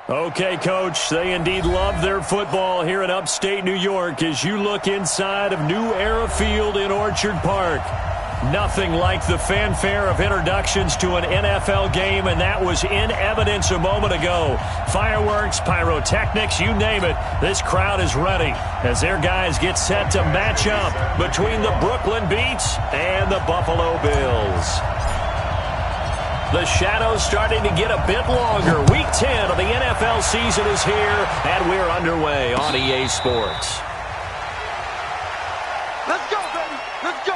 Okay, Coach, they indeed love their football here in upstate New York as you look inside of New Era Field in Orchard Park. Nothing like the fanfare of introductions to an NFL game, and that was in evidence a moment ago. Fireworks, pyrotechnics, you name it, this crowd is ready as their guys get set to match up between the Brooklyn Beats and the Buffalo Bills. The shadow's starting to get a bit longer. Week 10 of the NFL season is here, and we're underway on EA Sports. Let's go, baby. Let's go.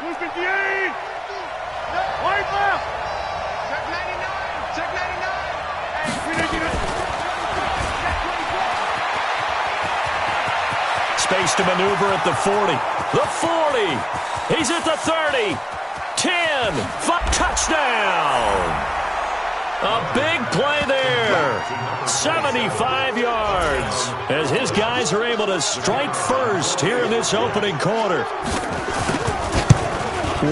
Who's 58? White left. Check 99. Space to maneuver at the 40. The 40. He's at the 30. 10. Touchdown. A big play there. 75 yards as his guys are able to strike first here in this opening quarter.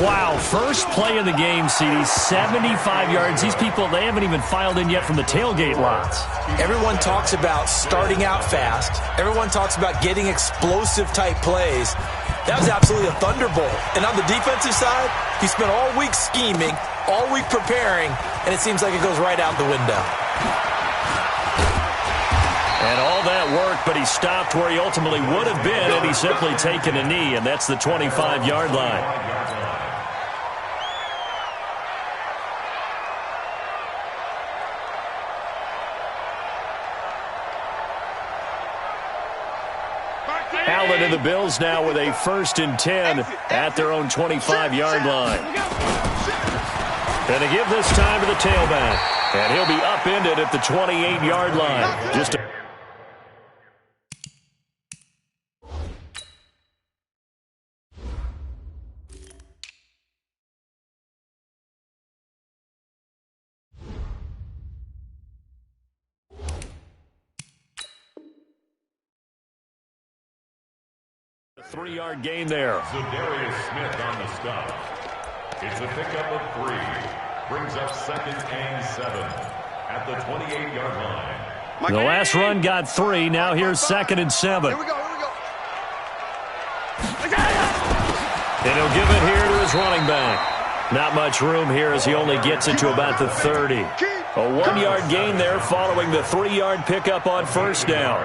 Wow, first play of the game, CD, 75 yards. These people, they haven't even filed in yet from the tailgate lots. Everyone talks about starting out fast. Everyone talks about getting explosive-type plays. That was absolutely a thunderbolt. And on the defensive side, he spent all week scheming, all week preparing, and it seems like it goes right out the window. And all that work, but he stopped where he ultimately would have been, and he's simply taken a knee, and that's the 25-yard line. Allen and the Bills now with a 1st and 10 at their own 25-yard line. And they give this time to the tailback. And he'll be upended at the 28-yard line. Just a three-yard gain there. So Darius Smith on the stop. It's a pickup of 3. Brings up 2nd and 7 at the 28-yard line. The last run got 3. Now here's 2nd and 7. Here we go. And he'll give it here to his running back. Not much room here as he only gets it to about the 30. A 1-yard gain there following the 3-yard pickup on 1st down.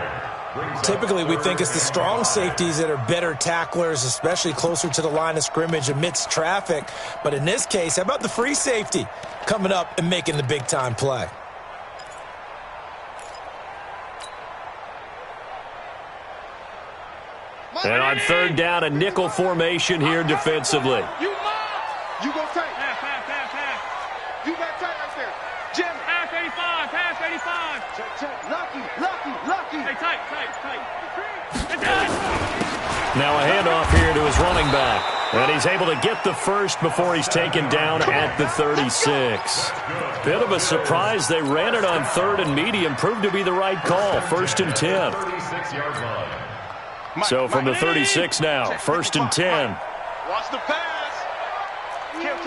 Typically, we think it's the strong safeties that are better tacklers, especially closer to the line of scrimmage amidst traffic. But in this case, how about the free safety coming up and making the big-time play? And on 3rd down, a nickel formation here defensively. You go tight. Pass. You got tight right there. Jim. Pass 85. Check. Lucky. Hey, tight. Now a handoff here to his running back. And he's able to get the first before he's taken down at the 36. Bit of a surprise. They ran it on 3rd and medium. Proved to be the right call. 1st and 10. So from the 36 now, 1st and 10. Watch the pass. Kill.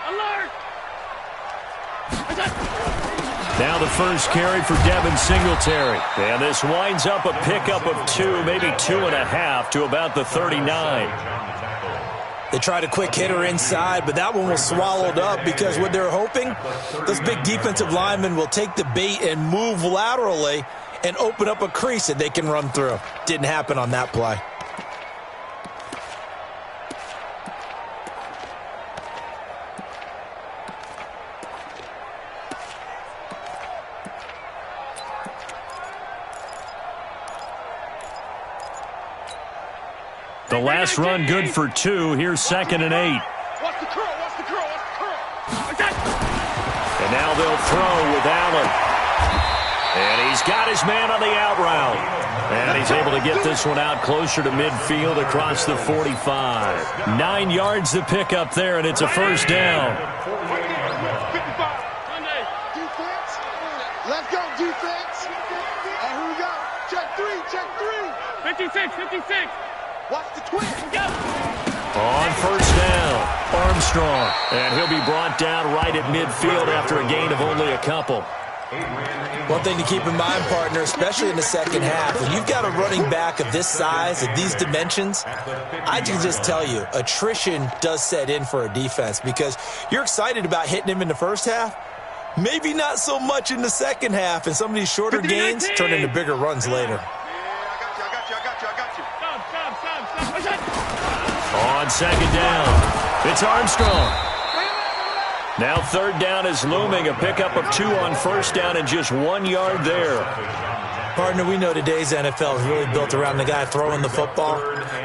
Alert. Now the first carry for Devin Singletary. And this winds up a pickup of 2, maybe 2.5 to about the 39. They tried a quick hitter inside, but that one was swallowed up because what they're hoping, those big defensive linemen will take the bait and move laterally and open up a crease that they can run through. Didn't happen on that play. The last run good for 2. Here's 2nd and 8. Watch the curl. And now they'll throw with Allen. And he's got his man on the out route. And he's able to get this one out closer to midfield across the 45. 9 yards to pick up there, and it's a 1st down. 55. Defense. Let's go, defense. Check three, check three. 56, 56. Watch the twist. Go. On first down, Armstrong. And he'll be brought down right at midfield after a gain of only a couple. One thing to keep in mind, partner, especially in the second half, when you've got a running back of this size, of these dimensions, I can just tell you, attrition does set in for a defense because you're excited about hitting him in the first half. Maybe not so much in the second half, and some of these shorter gains turn into bigger runs later. On second down, it's Armstrong. Now third down is looming, a pickup of 2 on first down and just 1 yard there. Partner, we know today's NFL is really built around the guy throwing the football.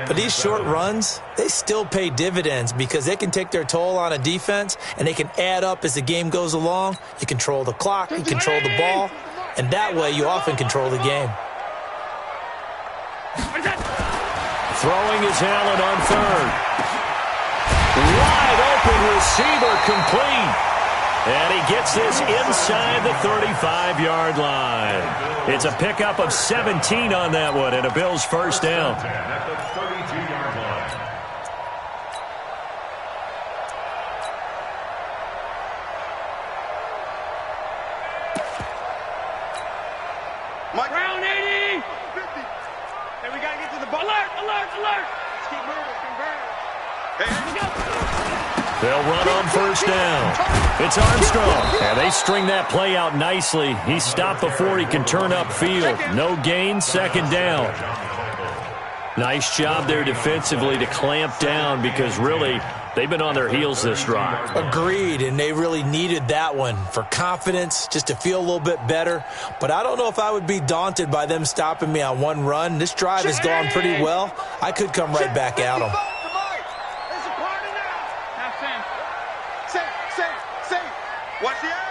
But these short runs, they still pay dividends because they can take their toll on a defense and they can add up as the game goes along. You control the clock, you control the ball, and that way you often control the game. Throwing is Allen on third. Wide open receiver complete. And he gets this inside the 35-yard line. It's a pickup of 17 on that one and a Bills first down. At the 32-yard line. Mike. Brown 80. 50. Hey, we got to get to the ball. Alert, alert, alert. Let's keep moving. Convert. Hey, Here we go. They'll run on first down. It's Armstrong. And they string that play out nicely. He's stopped before he can turn upfield. No gain, second down. Nice job there defensively to clamp down because really they've been on their heels this drive. Agreed, and they really needed that one for confidence, just to feel a little bit better. But I don't know if I would be daunted by them stopping me on one run. This drive has gone pretty well. I could come right back at them. watch the eye.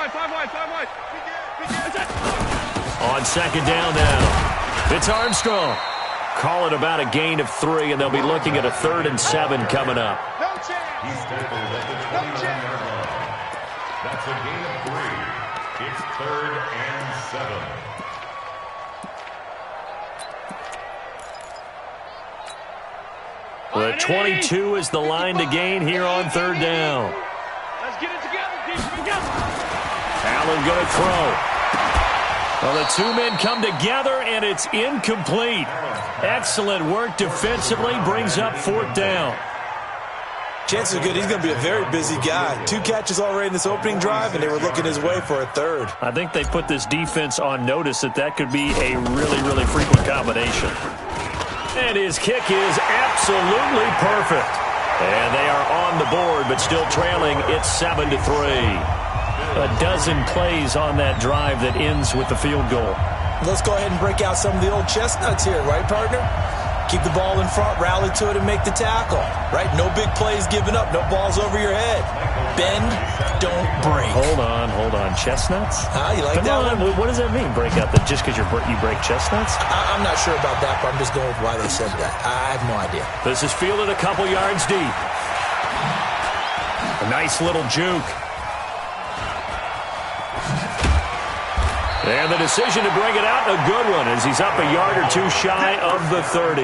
5 wide. On second down now, it's Armstrong. Call it about a gain of 3, and they'll be looking at a 3rd and 7 coming up. No chance. He's tackled at the 29-yard line. That's a gain of 3. It's 3rd and 7. The 22 is the line to gain here on 3rd down. Let's get it together, Here we go. Allen going to throw. Well, the 2 men come together, and it's incomplete. Excellent work defensively, brings up 4th down. Chances are good he's going to be a very busy guy. 2 catches already in this opening drive, and they were looking his way for a 3rd. I think they put this defense on notice that could be a really, really frequent combination. And his kick is absolutely perfect. And they are on the board, but still trailing. It's 7-3. A dozen plays on that drive that ends with the field goal. Let's go ahead and break out some of the old chestnuts here, right, partner? Keep the ball in front, rally to it, and make the tackle, right? No big plays given up, no balls over your head. Bend, don't break. Hold on. Chestnuts? You like that one? What does that mean, break out? Just because you break chestnuts? I'm not sure about that, but I'm just going with why they said that. I have no idea. This is fielded a couple yards deep. A nice little juke. And the decision to bring it out, a good one, as he's up a yard or 2 shy of the 30.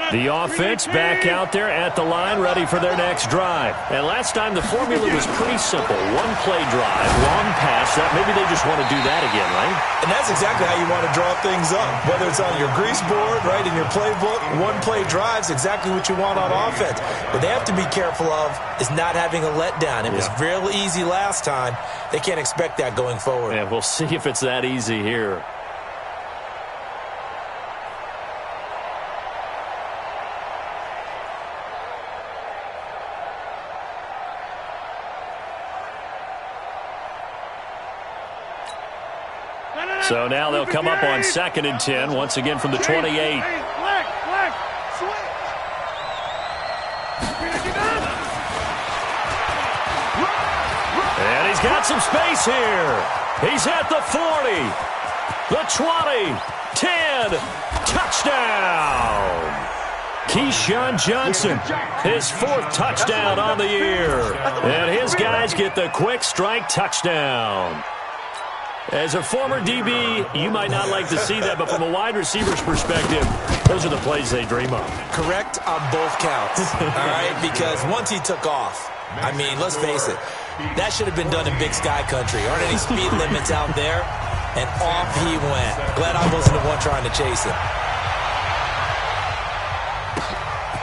The offense back out there at the line, ready for their next drive. And last time the formula was pretty simple. 1 play drive, long pass. Maybe they just want to do that again, right? And that's exactly how you want to draw things up. Whether it's on your grease board, right, in your playbook, 1 play drive's exactly what you want on offense. What they have to be careful of is not having a letdown. It was real easy last time. They can't expect that going forward. Yeah, we'll see if it's that easy here. So now they'll come up on 2nd and 10, once again from the 28. Flex. Switch. And he's got some space here. He's at the 40, the 20, 10, touchdown. Keyshawn Johnson, his 4th touchdown on the year. And his guys get the quick strike touchdown. As a former DB, you might not like to see that, but from a wide receiver's perspective, those are the plays they dream of. Correct on both counts, all right? Because once he took off, I mean, let's face it, that should have been done in Big Sky Country. Aren't any speed limits out there? And off he went. Glad I wasn't the one trying to chase him.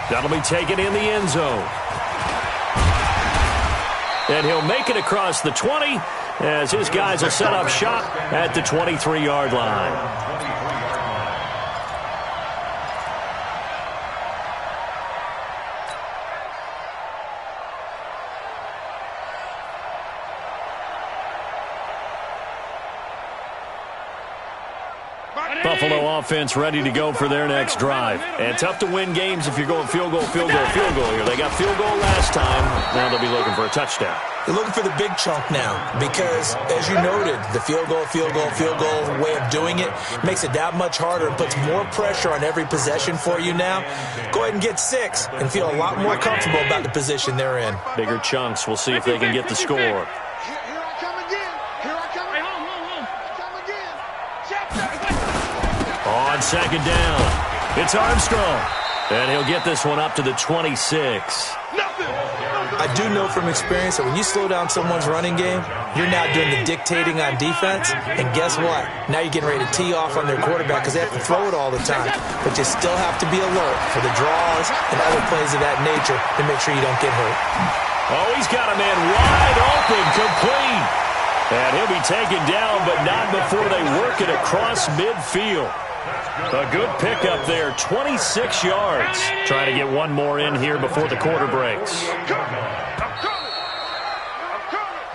That'll be taken in the end zone. And he'll make it across the 20 as his guys will set up shop at the 23-yard line. Buffalo offense ready to go for their next drive. And tough to win games if you're going field goal here. They got field goal last time. Now they'll be looking for a touchdown. They're looking for the big chunk now because, as you noted, the field goal way of doing it makes it that much harder and puts more pressure on every possession for you now. Go ahead and get 6 and feel a lot more comfortable about the position they're in. Bigger chunks. We'll see if they can get the score. On second down, it's Armstrong. And he'll get this one up to the 26. I do know from experience that when you slow down someone's running game, you're now doing the dictating on defense. And guess what? Now you're getting ready to tee off on their quarterback because they have to throw it all the time. But you still have to be alert for the draws and other plays of that nature to make sure you don't get hurt. Oh, he's got a man wide open, complete. And he'll be taken down, but not before they work it across midfield. A good pickup there, 26 yards. Trying to get one more in here before the quarter breaks.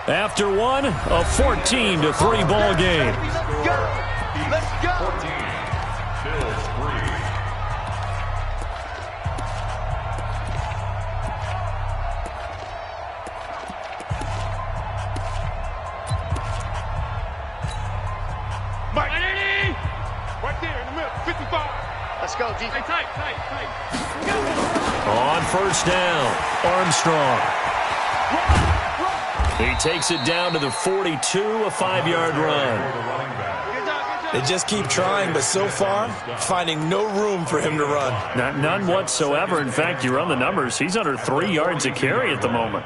After one, a 14-3 ball game. Let's go. 14, Bills 3. Right there in the middle, 55. Let's go, D. Hey, tight. On first down, Armstrong. He takes it down to the 42, a 5-yard run. They just keep trying, but so far, finding no room for him to run. None whatsoever. In fact, you run the numbers, he's under 3 yards a carry at the moment.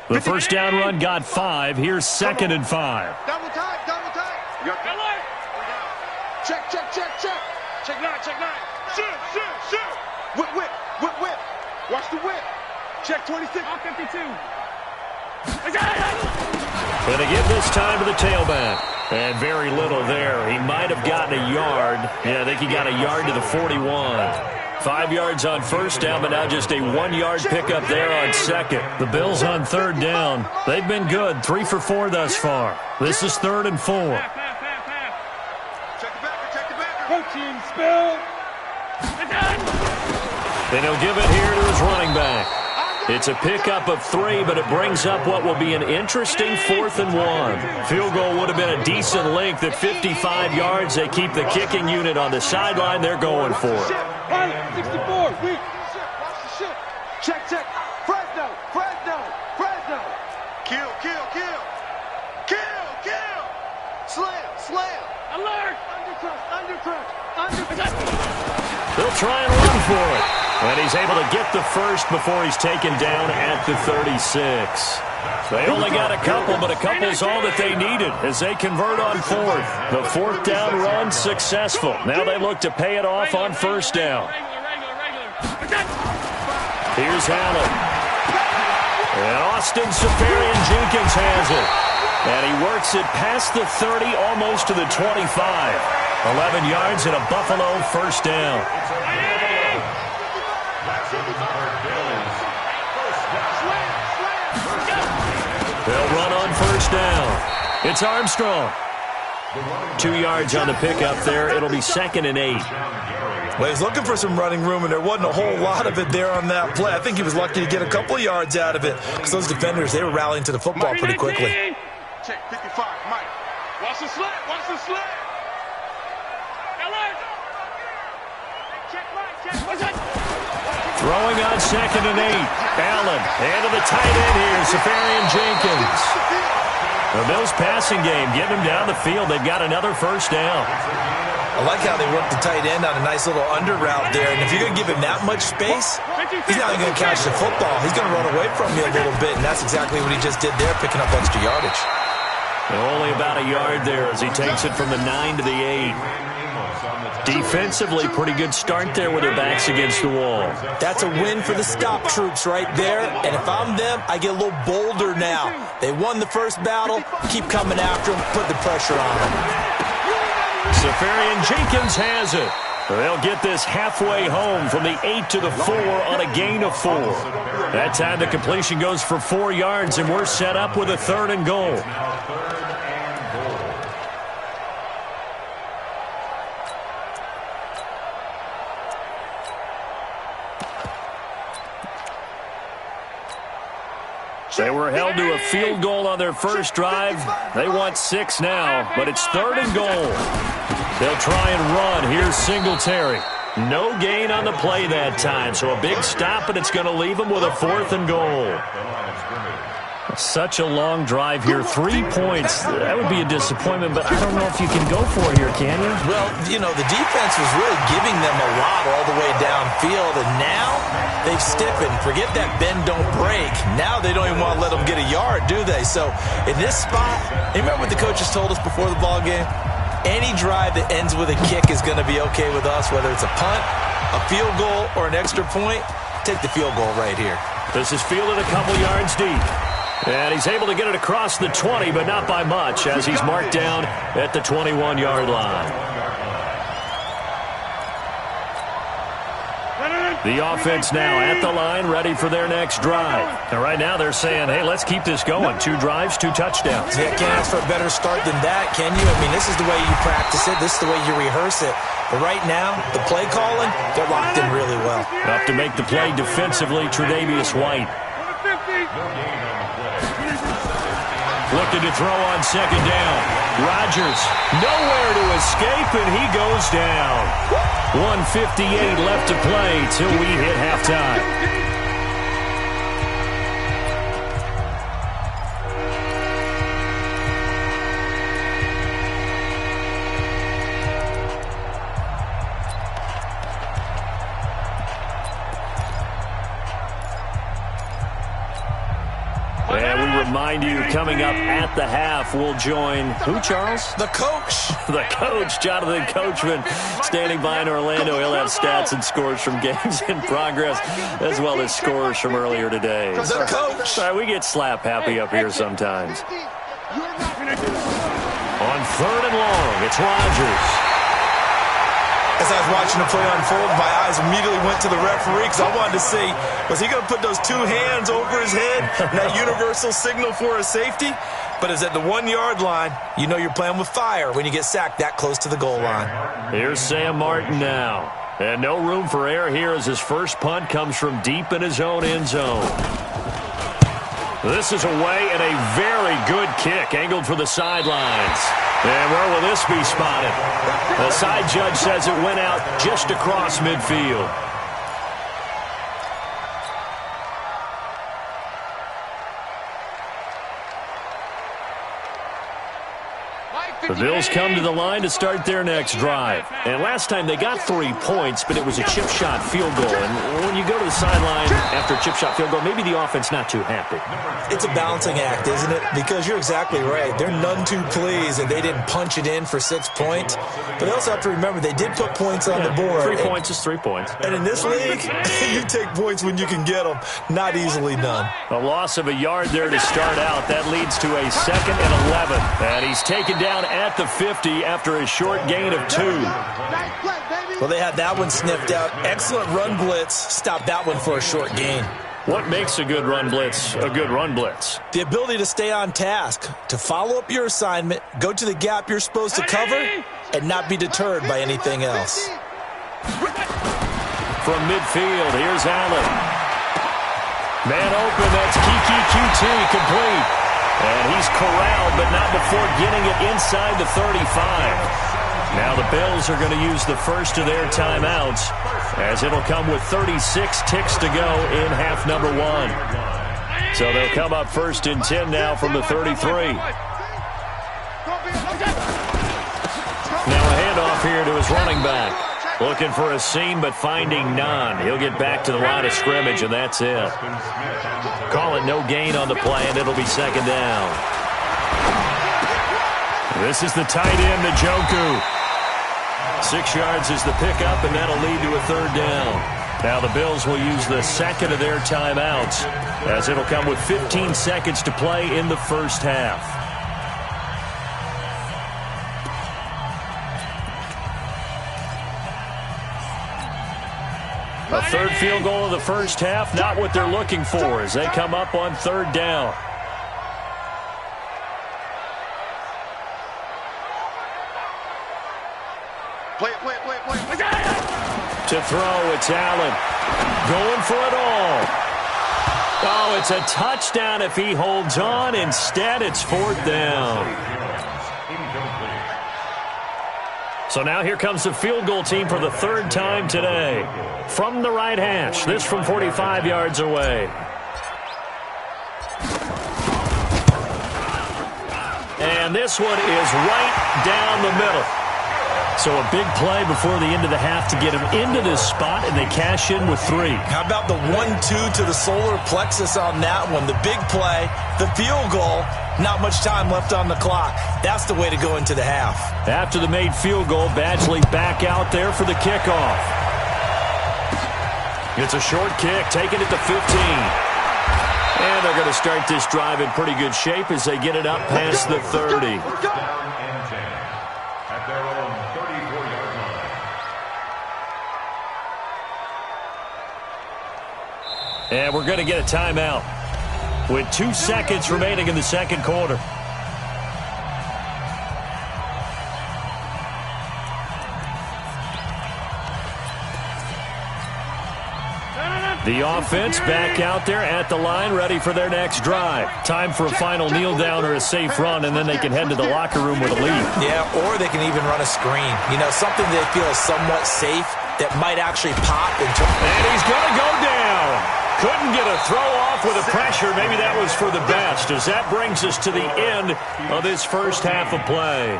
The first down run got 5. Here's 2nd and 5. Double tight. Check. Check nine. Shoot. Whip. Watch the whip. Check 26. All 52. Gonna give this time to the tailback. And very little there. He might have gotten a yard. Yeah, I think he got a yard to the 41. 5 yards on first down, but now just a 1-yard pickup there on second. The Bills on third down. They've been good. 3 for 4 thus far. This is 3rd and 4. Check the backer. Whole team spill. And he'll give it here to his running back. It's a pickup of 3, but it brings up what will be an interesting 4th and 1. Field goal would have been a decent length at 55 yards. They keep the kicking unit on the sideline. They're going for it. 64. Watch the ship. Check. Fresno. Kill. Slam. Alert. Undercut. They'll try and run for it. And he's able to get the first before he's taken down at the 36. They only got a couple, but a couple's all that they needed as they convert on 4th. The 4th down run successful. Now they look to pay it off on first down. Here's Allen. And Austin Safarian-Jenkins has it. And he works it past the 30, almost to the 25. 11 yards and a Buffalo first down. They'll run on first down. It's Armstrong. 2 yards on the pickup there. It'll be 2nd and 8. Well, he's looking for some running room, and there wasn't a whole lot of it there on that play. I think he was lucky to get a couple of yards out of it because those defenders, they were rallying to the football pretty quickly. Check 55, Mike. Watch the slant. Throwing on 2nd and 8. Allen, into the tight end here, Safarian Jenkins. The Bills passing game, getting him down the field. They've got another first down. I like how they work the tight end on a nice little under route there. And if you're going to give him that much space, he's not going to catch the football. He's going to run away from you a little bit, and that's exactly what he just did there, picking up extra yardage. Only about a yard there as he takes it from the 9 to the 8. Defensively, pretty good start there with their backs against the wall. That's a win for the stop troops right there. And if I'm them, I get a little bolder now. They won the first battle. Keep coming after them. Put the pressure on them. Safarian Jenkins has it. They'll get this halfway home from the 8 to the 4 on a gain of 4. That time the completion goes for 4 yards, and we're set up with a 3rd and goal. They were held to a field goal on their first drive. They want 6 now, but it's 3rd and goal. They'll try and run. Here's Singletary. No gain on the play that time, so a big stop, and it's going to leave them with a 4th and goal. Such a long drive here. 3 points. That would be a disappointment, but I don't know if you can go for it here, can you? Well, you know, the defense was really giving them a lot all the way downfield, and now they've stiffened. Forget that bend, don't break. Now they don't even want to let them get a yard, do they? So in this spot, you remember what the coaches told us before the ball game? Any drive that ends with a kick is going to be okay with us, whether it's a punt, a field goal, or an extra point. Take the field goal right here. This is fielded a couple yards deep. And he's able to get it across the 20, but not by much, as he's marked down at the 21-yard line. The offense now at the line, ready for their next drive. And right now they're saying, hey, let's keep this going. 2 drives, 2 touchdowns. Yeah, can't ask for a better start than that, can you? I mean, this is the way you practice it. This is the way you rehearse it. But right now, the play calling, they're locked in really well. Up to make the play defensively, Tre'Davious White. Looking to throw on 2nd down. Rodgers, nowhere to escape, and he goes down. 1:58 left to play till we hit halftime. Remind you, coming up at the half, we'll join who, Charles? The coach. The coach, Jonathan Coachman, standing by in Orlando. He'll have stats and scores from games in progress, as well as scores from earlier today. The coach. Sorry, we get slap happy up here sometimes. On 3rd and long, it's Rodgers. As I was watching the play unfold, my eyes immediately went to the referee because I wanted to see, was he going to put those 2 hands over his head, that universal signal for a safety? But it's at the 1-yard line. You know you're playing with fire when you get sacked that close to the goal line. Here's Sam Martin now. And no room for error here as his first punt comes from deep in his own end zone. This is away and a very good kick, angled for the sidelines. And where will this be spotted? The side judge says it went out just across midfield. The Bills come to the line to start their next drive. And last time they got 3 points, but it was a chip shot field goal. And when you go to the sideline after a chip shot field goal, maybe the offense not too happy. It's a balancing act, isn't it? Because you're exactly right. They're none too pleased that they didn't punch it in for 6 points. But they also have to remember they did put points on the board. 3 points is 3 points. And in this league, you take points when you can get them. Not easily done. A loss of a yard there to start out. That leads to a 2nd and 11. And he's taken down at the 50 after a short gain of 2. Well, they had that one sniffed out. Excellent run blitz. Stopped that one for a short gain. What makes a good run blitz a good run blitz? The ability to stay on task, to follow up your assignment, go to the gap you're supposed to cover, and not be deterred by anything else. From midfield, here's Allen. Man open, that's Kiki QT, complete. And he's corralled, but not before getting it inside the 35. Now the Bills are going to use the first of their timeouts, as it'll come with 36 ticks to go in half number 1. So they'll come up first and 10 now from the 33. Now a handoff here to his running back. Looking for a seam, but finding none. He'll get back to the line of scrimmage, and that's it. Call it no gain on the play, and it'll be second down. This is the tight end, Njoku. 6 yards is the pickup, and that'll lead to a third down. Now the Bills will use the second of their timeouts, as it'll come with 15 seconds to play in the first half. A third field goal of the first half, not what they're looking for as they come up on third down. Play it. To throw, it's Allen. Going for it all. Oh, it's a touchdown if he holds on. Instead, it's fourth down. So now here comes the field goal team for the third time today. From the right hash, this from 45 yards away. And this one is right down the middle. So a big play before the end of the half to get him into this spot, and they cash in with 3. How about the 1-2 to the solar plexus on that one? The big play, the field goal, not much time left on the clock. That's the way to go into the half. After the made field goal, Badgley back out there for the kickoff. It's a short kick, taking it to 15. And they're going to start this drive in pretty good shape as they get it up past the 30. And we're going to get a timeout with 2 seconds remaining in the second quarter. The offense back out there at the line, ready for their next drive. Time for a final kneel down or a safe run, and then they can head to the locker room with a lead. Yeah, or they can even run a screen. You know, something they feel is somewhat safe that might actually pop. And he's going to go down. Couldn't get a throw off with the pressure. Maybe that was for the best, as that brings us to the end of this first half of play.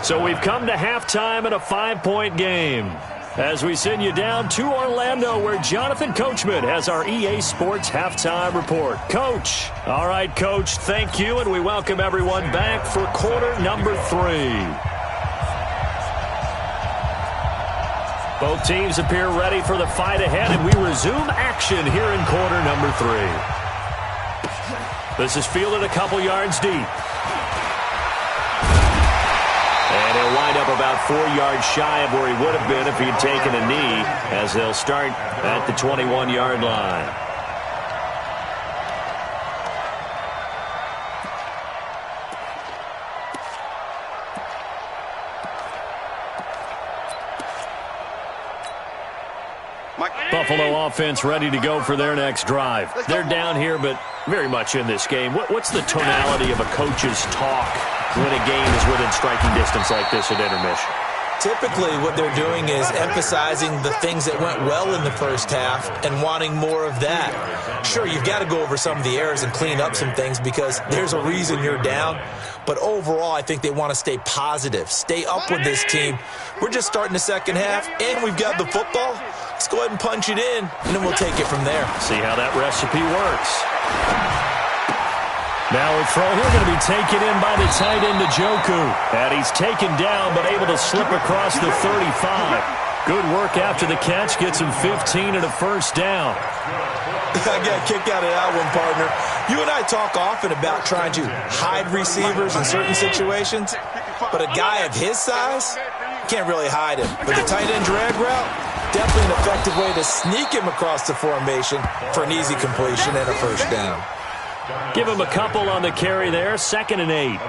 So we've come to halftime in a 5-point game, as we send you down to Orlando, where Jonathan Coachman has our EA Sports halftime report. Coach. All right, Coach, thank you, and we welcome everyone back for quarter number 3. Both teams appear ready for the fight ahead, and we resume action here in quarter number 3. This is fielded a couple yards deep. And he'll wind up about 4 yards shy of where he would have been if he'd taken a knee, as they'll start at the 21-yard line. Buffalo offense ready to go for their next drive. They're down here, but very much in this game. What's the tonality of a coach's talk when a game is within striking distance like this at intermission? Typically, what they're doing is emphasizing the things that went well in the first half and wanting more of that. Sure, you've got to go over some of the errors and clean up some things because there's a reason you're down. But overall, I think they want to stay positive, stay up with this team. We're just starting the second half, and we've got the football. Let's go ahead and punch it in, and then we'll take it from there. See how that recipe works. Now a throw here going to be taken in by the tight end, Njoku. And he's taken down, but able to slip across the 35. Good work after the catch. Gets him 15 and a first down. I got a kick out of that one, partner. You and I talk often about trying to hide receivers in certain situations, but a guy of his size can't really hide him. But the tight end drag route, definitely an effective way to sneak him across the formation for an easy completion and a first down. Give him a couple on the carry there, 2nd and 8.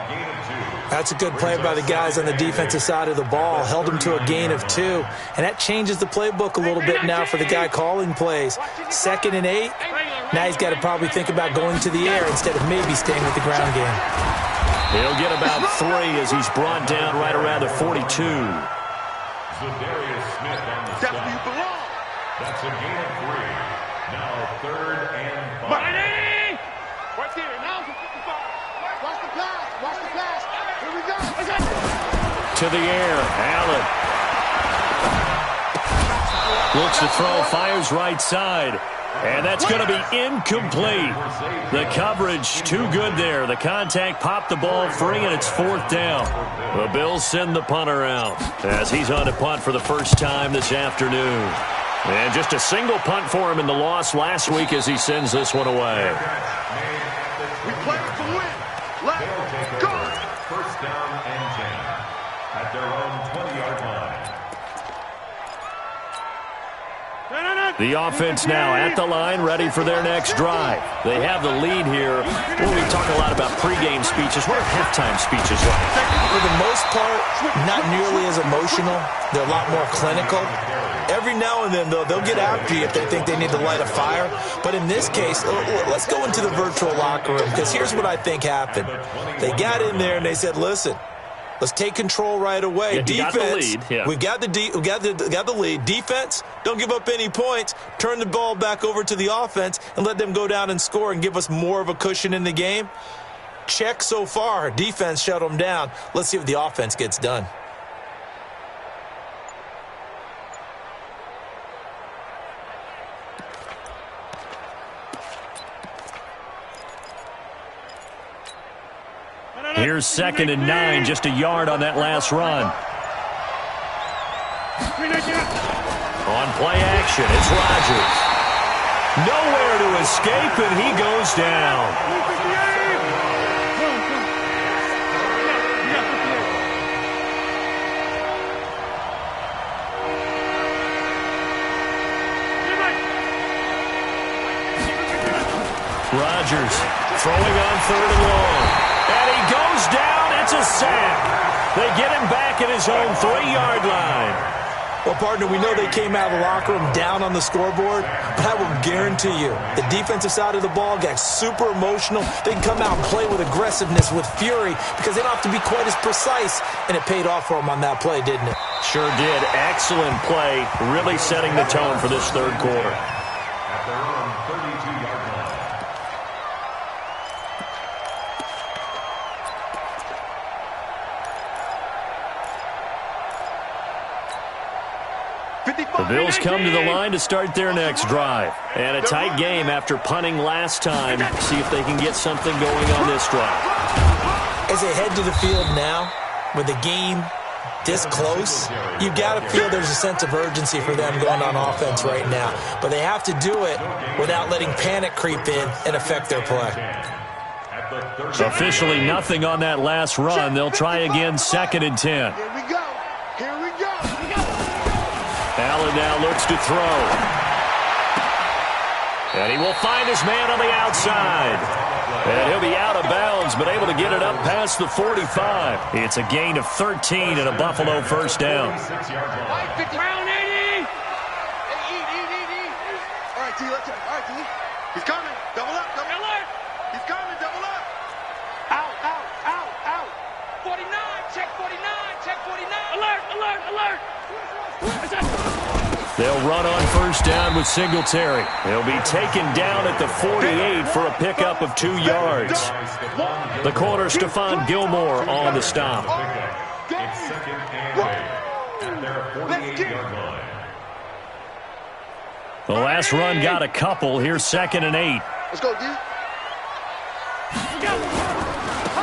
That's a good play by the guys on the defensive side of the ball. Held him to a gain of 2. And that changes the playbook a little bit now for the guy calling plays. 2nd and 8. Now he's got to probably think about going to the air instead of maybe staying with the ground game. He'll get about 3 as he's brought down right around the 42. Smith on the That's stop. where you belong. That's a gain of 3. Now 3rd and 5. Right there. Now it's a 55. Watch the pass. Watch the pass. Here we go. To the air. Allen. Looks to throw. Fires right side. And that's going to be incomplete. The coverage too good there. The contact popped the ball free, and it's 4th down. The Bills send the punter out as he's on to punt for the first time this afternoon. And just a single punt for him in the loss last week as he sends this one away. We play to win. Let's go. First down and 10 at their own 20-yard line. The offense now at the line, ready for their next drive. They have the lead here. Well, we talk a lot about pregame speeches. What are halftime speeches like? For the most part, not nearly as emotional. They're a lot more clinical. Every now and then, though, they'll get after you if they think they need to light a fire. But in this case, let's go into the virtual locker room, because here's what I think happened. They got in there and they said, listen, let's take control right away. Yeah, defense, got the lead. Yeah. we got the lead. Defense, don't give up any points. Turn the ball back over to the offense and let them go down and score and give us more of a cushion in the game. Check so far. Defense shut them down. Let's see if the offense gets done. Here's 2nd and 9, just a yard on that last run. On play action, it's Rodgers. Nowhere to escape, and he goes down. Rodgers throwing on 3rd and long. And he goes down. It's a sack. They get him back at his own 3-yard line. Well, partner, we know they came out of the locker room down on the scoreboard, but I will guarantee you the defensive side of the ball got super emotional. They can come out and play with aggressiveness, with fury, because they don't have to be quite as precise, and it paid off for them on that play, didn't it? Sure did. Excellent play, really setting the tone for this 3rd quarter. At their own 32-yard line. The Bills come to the line to start their next drive. And a tight game after punting last time. See if they can get something going on this drive. As they head to the field now, with the game this close, you've got to feel there's a sense of urgency for them going on offense right now. But they have to do it without letting panic creep in and affect their play. Officially nothing on that last run. They'll try again, 2nd and 10. Here we go. Here we go. Allen now looks to throw. And he will find his man on the outside. And he'll be out of bounds, but able to get it up past the 45. It's a gain of 13 and a Buffalo first down. Round 80. All right, T, let's go. All right, T. He's coming. Double up. Double up. He's coming. Double up. Out. 49. Check 49. Check 49. Alert. They'll run on first down with Singletary. They'll be taken down at the 48 for a pickup of 2 yards. The corner, Stephon Gilmore, on the stop. It's 2nd and 8 at their 48-yard line. The last run got a couple. Here's 2nd and 8. Let's go, D.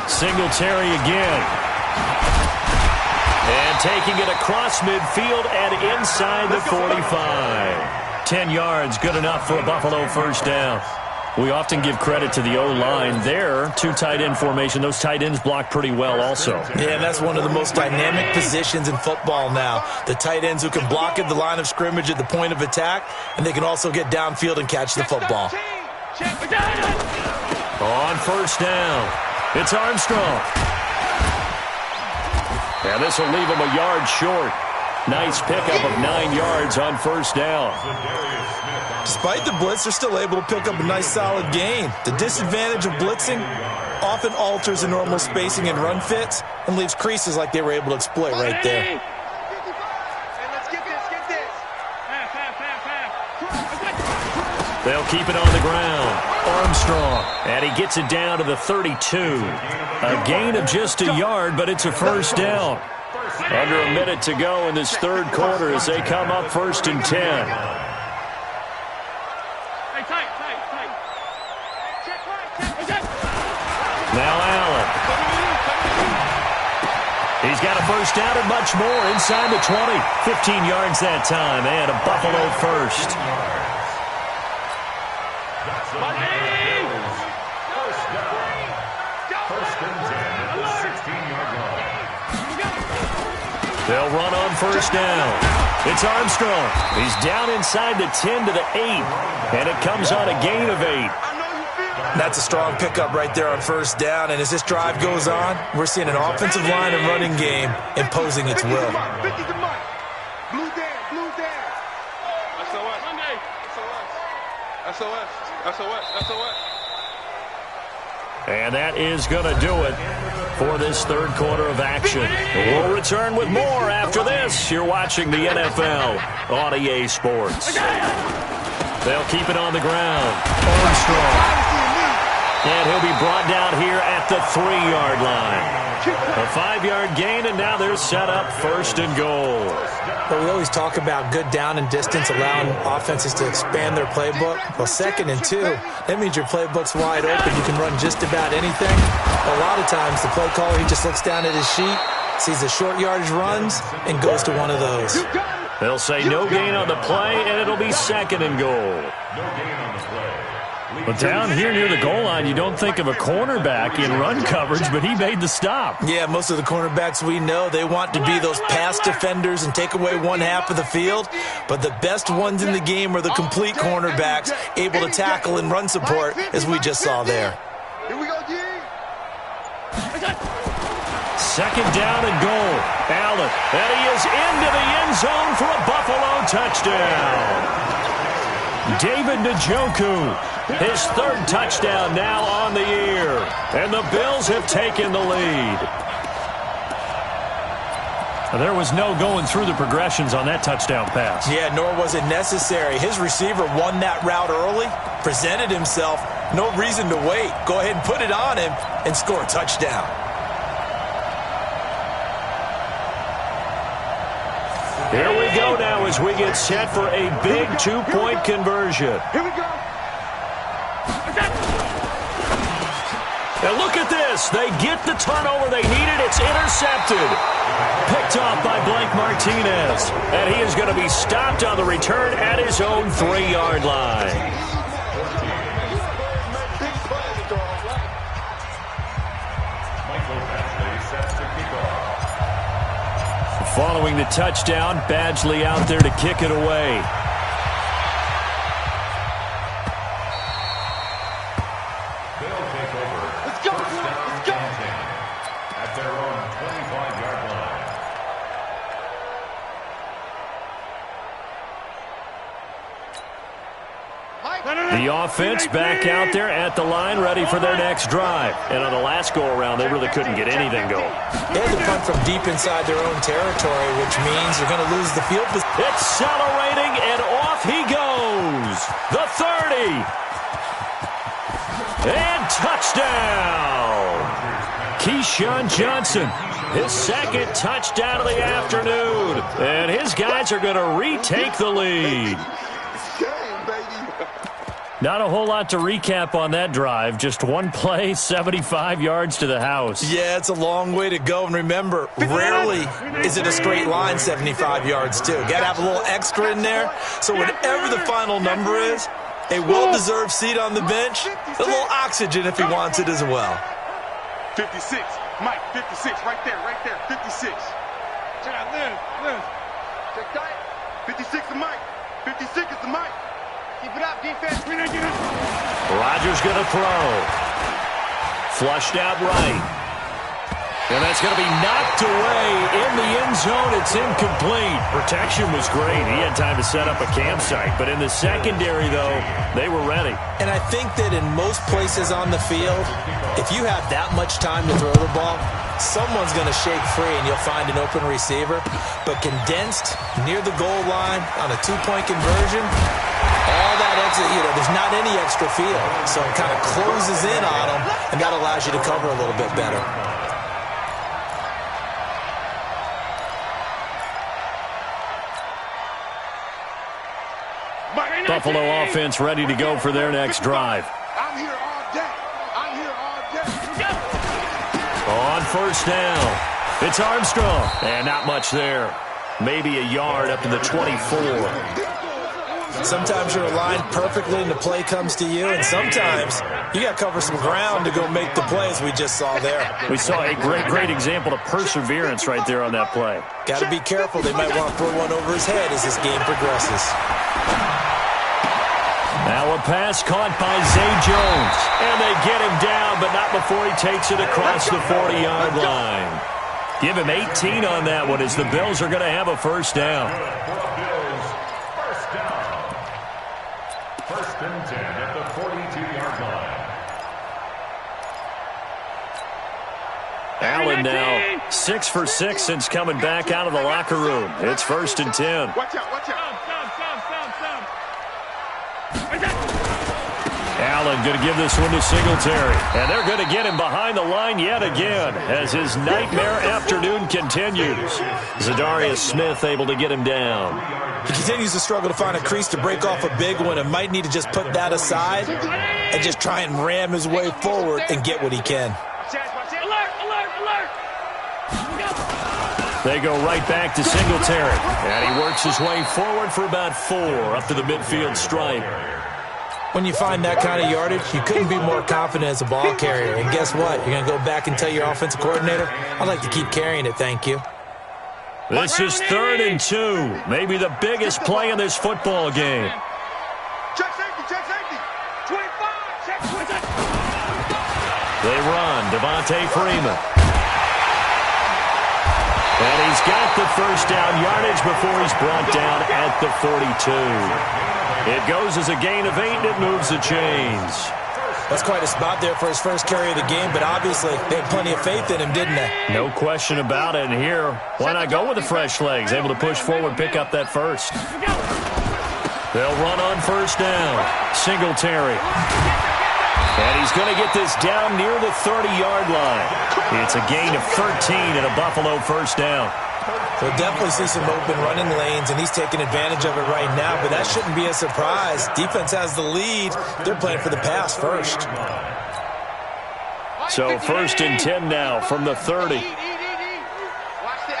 Singletary again. And taking it across midfield and inside the 45. 10 yards, good enough for a Buffalo first down. We often give credit to the O-line there. 2 tight end formation. Those tight ends block pretty well also. Yeah, that's one of the most dynamic positions in football now. The tight ends who can block at the line of scrimmage at the point of attack, and they can also get downfield and catch the football. On first down, it's Armstrong. And this will leave him a yard short. Nice pickup of 9 yards on first down. Despite the blitz, they're still able to pick up a nice solid gain. The disadvantage of blitzing often alters the normal spacing and run fits and leaves creases like they were able to exploit right there. They'll keep it on the ground. Armstrong. And he gets it down to the 32. A gain of just a yard, but it's a first down. Under a minute to go in this third quarter as they come up 1st and 10. Now Allen. He's got a first down and much more inside the 20. 15 yards that time and a Buffalo first. They'll run on first down. It's Armstrong. He's down inside the 10 to the 8. And it comes on a gain of 8. That's a strong pickup right there on first down. And as this drive goes on, we're seeing an offensive line and running game imposing its will. And that is going to do it for this third quarter of action. We'll return with more after this. You're watching the NFL on EA Sports. They'll keep it on the ground. Armstrong. And he'll be brought down here at the 3-yard line. A 5-yard gain, and now they're set up 1st and goal. But we always talk about good down and distance, allowing offenses to expand their playbook. Well, 2nd and 2, that means your playbook's wide open. You can run just about anything. A lot of times, the play caller, he just looks down at his sheet, sees the short yardage runs, and goes to one of those. They'll say no gain on the play, and it'll be 2nd and goal. No gain on the play. But down here near the goal line, you don't think of a cornerback in run coverage, but he made the stop. Yeah, most of the cornerbacks we know, they want to be those pass defenders and take away one half of the field. But the best ones in the game are the complete cornerbacks, able to tackle and run support, as we just saw there. Here we go, G. 2nd down and goal. Allen, and he is into the end zone for a Buffalo touchdown. David Njoku, his 3rd touchdown now on the year. And the Bills have taken the lead. There was no going through the progressions on that touchdown pass. Yeah, nor was it necessary. His receiver won that route early, presented himself, no reason to wait. Go ahead and put it on him and score a touchdown. Here we go now as we get set for a big 2-point conversion. Here we go. And look at this. They get the turnover they needed. It's intercepted. Picked off by Blake Martinez. And he is going to be stopped on the return at his own 3-yard line. Following the touchdown, Badgley out there to kick it away. They'll take over. Let's go. Let's go. At their own 25-yard line. The offense back out there at the line, ready for their next drive. And on the last go-around, they really couldn't get anything going. They had to punt from deep inside their own territory, which means they're going to lose the field. Accelerating, and off he goes. The 30. And touchdown. Keyshawn Johnson, his 2nd touchdown of the afternoon. And his guys are going to retake the lead. Not a whole lot to recap on that drive. Just one play, 75 yards to the house. Yeah, it's a long way to go. And remember, rarely is it a straight line 75 yards, too. Got to have a little extra in there. So whatever the final number is, a well-deserved seat on the bench, a little oxygen if he wants it as well. 56. Mike, 56. Right there. 56. Check out, Lynn. Check that. 56 is Mike. 56 is the Mike. Keep it up, defense. Rodgers going to throw. Flushed out right. And that's going to be knocked away in the end zone. It's incomplete. Protection was great. He had time to set up a campsite. But in the secondary, though, they were ready. And I think that in most places on the field, if you have that much time to throw the ball, someone's going to shake free and you'll find an open receiver. But condensed near the goal line on a 2-point conversion, All that exit, there's not any extra field. So it kind of closes in on them, and that allows you to cover a little bit better. Buffalo offense ready to go for their next drive. I'm here all day. I'm here all day. On first down, it's Armstrong. And not much there. Maybe a yard up to the 24. Sometimes you're aligned perfectly and the play comes to you, and sometimes you got to cover some ground to go make the plays we just saw there. We saw a great example of perseverance right there on that play. Got to be careful. They might want to throw one over his head as this game progresses. Now a pass caught by Zay Jones. And they get him down, but not before he takes it across the 40-yard line. Give him 18 on that one as the Bills are going to have a first down. First and 10 at the 42-yard line. Allen now 6 for 6 since coming back out of the locker room. It's first and 10. Watch out, watch out. Allen going to give this one to Singletary. And they're going to get him behind the line yet again as his nightmare afternoon continues. Zadarius Smith able to get him down. He continues to struggle to find a crease to break off a big one and might need to just put that aside and just try and ram his way forward and get what he can. They go right back to Singletary. And he works his way forward for about 4 up to the midfield stripe. When you find that kind of yardage, you couldn't be more confident as a ball carrier. And guess what? You're going to go back and tell your offensive coordinator, I'd like to keep carrying it, thank you. This is 3rd and 2. Maybe the biggest play in this football game. Check safety, check safety. 25, check 20. They run. Devontae Freeman. And he's got the first down yardage before he's brought down at the 42. It goes as a gain of 8, and it moves the chains. That's quite a spot there for his first carry of the game, but obviously they had plenty of faith in him, didn't they? No question about it. And here, why not go with the fresh legs? Able to push forward, pick up that first. They'll run on first down. Singletary. And he's going to get this down near the 30-yard line. It's a gain of 13 and a Buffalo first down. We'll definitely see some open running lanes, and he's taking advantage of it right now, but that shouldn't be a surprise. Defense has the lead. They're playing for the pass first. So 1st and 10 now from the 30. Watch the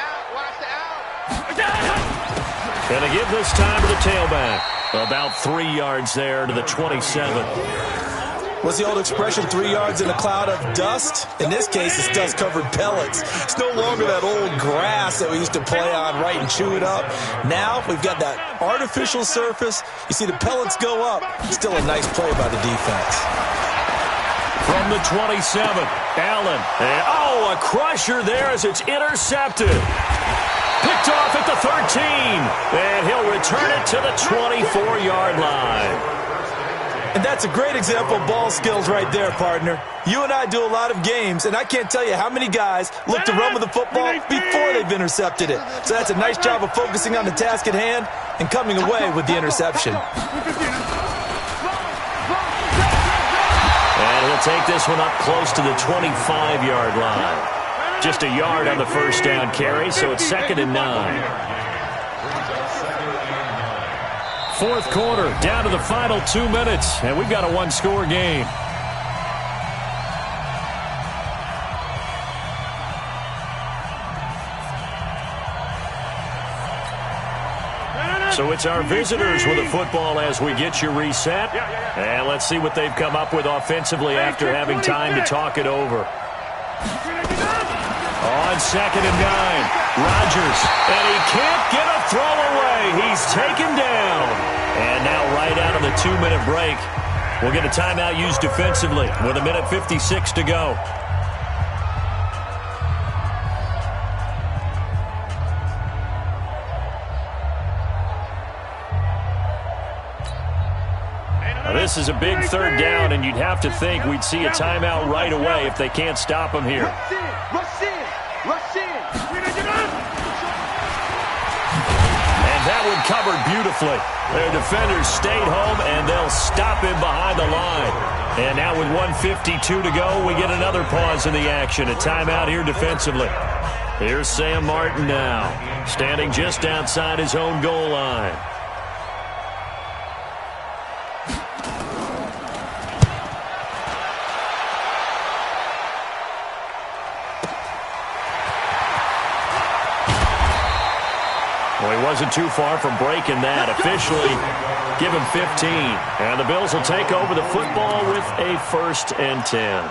out, watch the out. Going to give this time to the tailback. About 3 yards there to the 27. What's the old expression, 3 yards in a cloud of dust? In this case, it's dust-covered pellets. It's no longer that old grass that we used to play on, right, and chew it up. Now we've got that artificial surface. You see the pellets go up. Still a nice play by the defense. From the 27, Allen. And, a crusher there as it's intercepted. Picked off at the 13. And he'll return it to the 24-yard line. And that's a great example of ball skills right there, partner. You and I do a lot of games, and I can't tell you how many guys look to run with the football before they've intercepted it. So that's a nice job of focusing on the task at hand and coming away with the interception. And he'll take this one up close to the 25-yard line. Just a yard on the first down carry, so it's 2nd and 9. 4th quarter, down to the final 2 minutes, and we've got a 1-score game. So it's our visitors with the football as we get you reset. And let's see what they've come up with offensively after having time to talk it over. On 2nd and 9, Rodgers, and he can't get a throw away. He's taken down. And now right out of the 2-minute break, we'll get a timeout used defensively with 1:56 to go. Now this is a big 3rd down, and you'd have to think we'd see a timeout right away if they can't stop him here. Rush in, rush in. And That one covered beautifully. Their defenders stayed home, and they'll stop him behind the line. And now with 1:52 to go, we get another pause in the action. A timeout here defensively. Here's Sam Martin now, standing just outside his own goal line. Well, he wasn't too far from breaking that. Officially, give him 15. And the Bills will take over the football with a 1st and 10.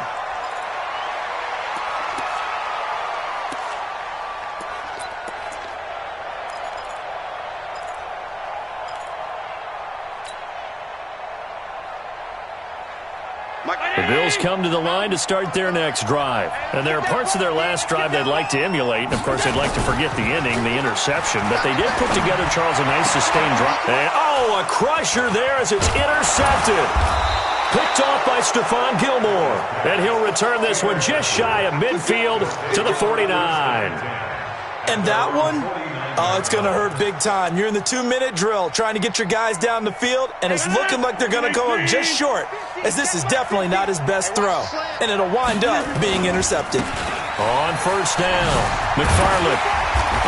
The Bills come to the line to start their next drive. And there are parts of their last drive they'd like to emulate. And, of course, they'd like to forget the inning, the interception. But they did put together, Charles, a nice sustained drive. And, oh, a crusher there as it's intercepted. Picked off by Stephon Gilmore. And he'll return this one just shy of midfield to the 49. And that one, oh, it's going to hurt big time. You're in the 2-minute drill trying to get your guys down the field, and it's looking like they're going to go just short, as this is definitely not his best throw. And it'll wind up being intercepted. On 1st down, McFarland.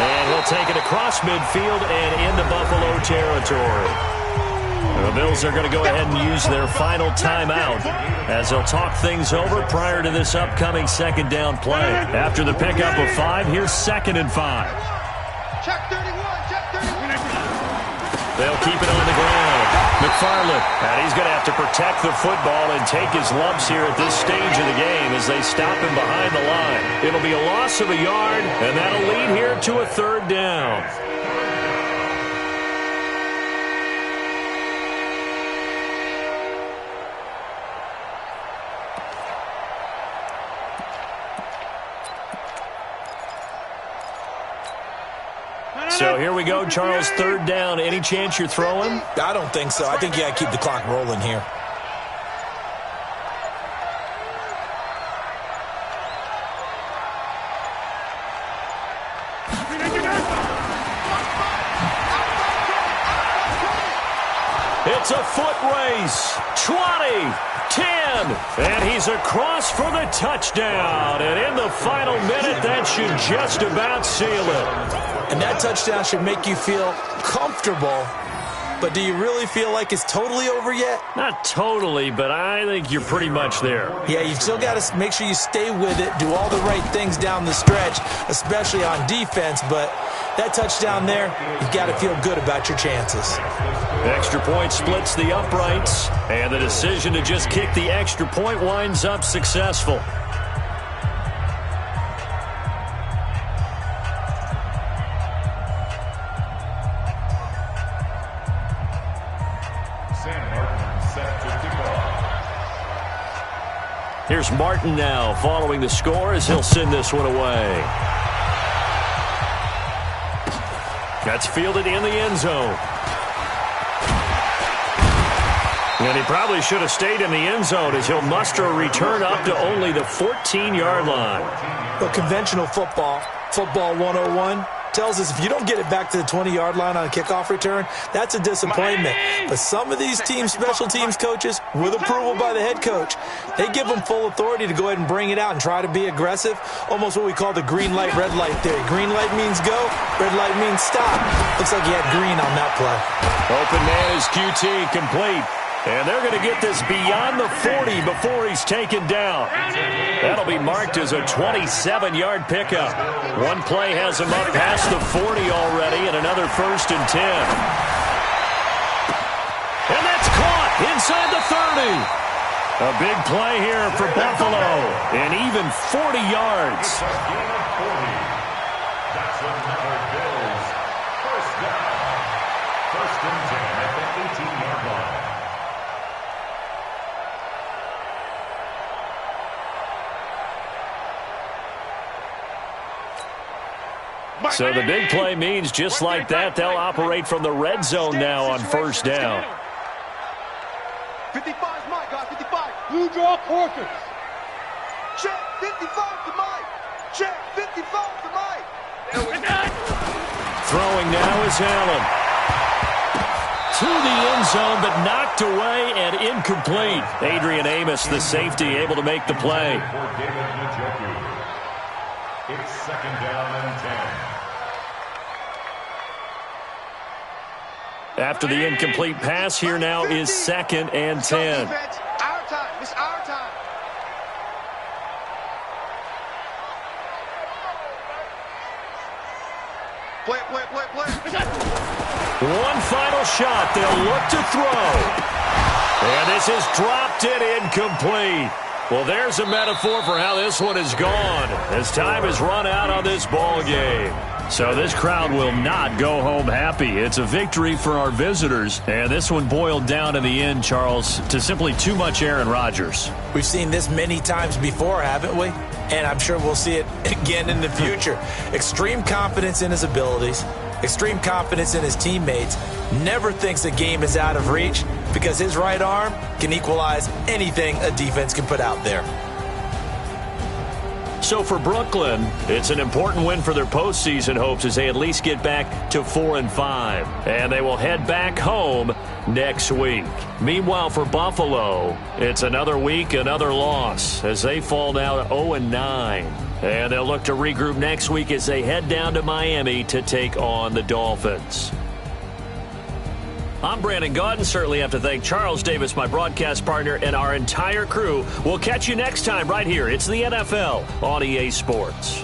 And he'll take it across midfield and into Buffalo territory. The Bills are going to go ahead and use their final timeout as they'll talk things over prior to this upcoming 2nd down play. After the pickup of 5, here's 2nd and 5. Check 31, check 31. They'll keep it on the ground. McFarland, and he's going to have to protect the football and take his lumps here at this stage of the game as they stop him behind the line. It'll be a loss of a yard, and that'll lead here to a 3rd down. So here we go, Charles, 3rd down. Any chance you're throwing? I don't think so. I think you got to keep the clock rolling here. It's a foot race. 20, 10, and he's across for the touchdown. And in the final minute, that should just about seal it. And that touchdown should make you feel comfortable. But do you really feel like it's totally over yet? Not totally, but I think you're pretty much there. Yeah, you still got to make sure you stay with it, do all the right things down the stretch, especially on defense. But that touchdown there, you've got to feel good about your chances. The extra point splits the uprights, and the decision to just kick the extra point winds up successful. Here's Martin now following the score as he'll send this one away. That's fielded in the end zone. And he probably should have stayed in the end zone as he'll muster a return up to only the 14-yard line. Well, conventional football 101, tells us if you don't get it back to the 20-yard line on a kickoff return, that's a disappointment. But some of these teams, special teams coaches, with approval by the head coach, they give them full authority to go ahead and bring it out and try to be aggressive, almost what we call the green light, red light theory. Green light means go, red light means stop. Looks like he had green on that play. Open man is QT, complete. And they're going to get this beyond the 40 before he's taken down. That'll be marked as a 27-yard pickup. One play has him up past the 40 already, and another 1st and 10. And that's caught inside the 30. A big play here for Buffalo, and even 40 yards. That's another Bills. 1st down. 1st and 10 at the 18-yard line. So the big play means just like that, they'll operate from the red zone now on 1st down. 55 is Mike, guys, 55. Blue draw Corker. Check, 55 to Mike. Check, 55 to Mike. Throwing now is Allen. to the end zone, but knocked away and incomplete. Adrian Amos, the safety, able to make the play. It's second down and 10. After the incomplete pass, here now is second and 10. Our time. It's our time. Play. One final shot. They'll look to throw. And this is dropped it incomplete. Well, there's a metaphor for how this one is gone as time has run out on this ball game. So this crowd will not go home happy. It's a victory for our visitors. And this one boiled down in the end, Charles, to simply too much Aaron Rodgers. We've seen this many times before, haven't we? And I'm sure we'll see it again in the future. Extreme confidence in his abilities, extreme confidence in his teammates, never thinks a game is out of reach because his right arm can equalize anything a defense can put out there. So for Brooklyn, it's an important win for their postseason hopes as they at least get back to 4-5. And they will head back home next week. Meanwhile, for Buffalo, it's another week, another loss as they fall now to 0-9. And they'll look to regroup next week as they head down to Miami to take on the Dolphins. I'm Brandon Gaudin. Certainly have to thank Charles Davis, my broadcast partner, and our entire crew. We'll catch you next time right here. It's the NFL on EA Sports.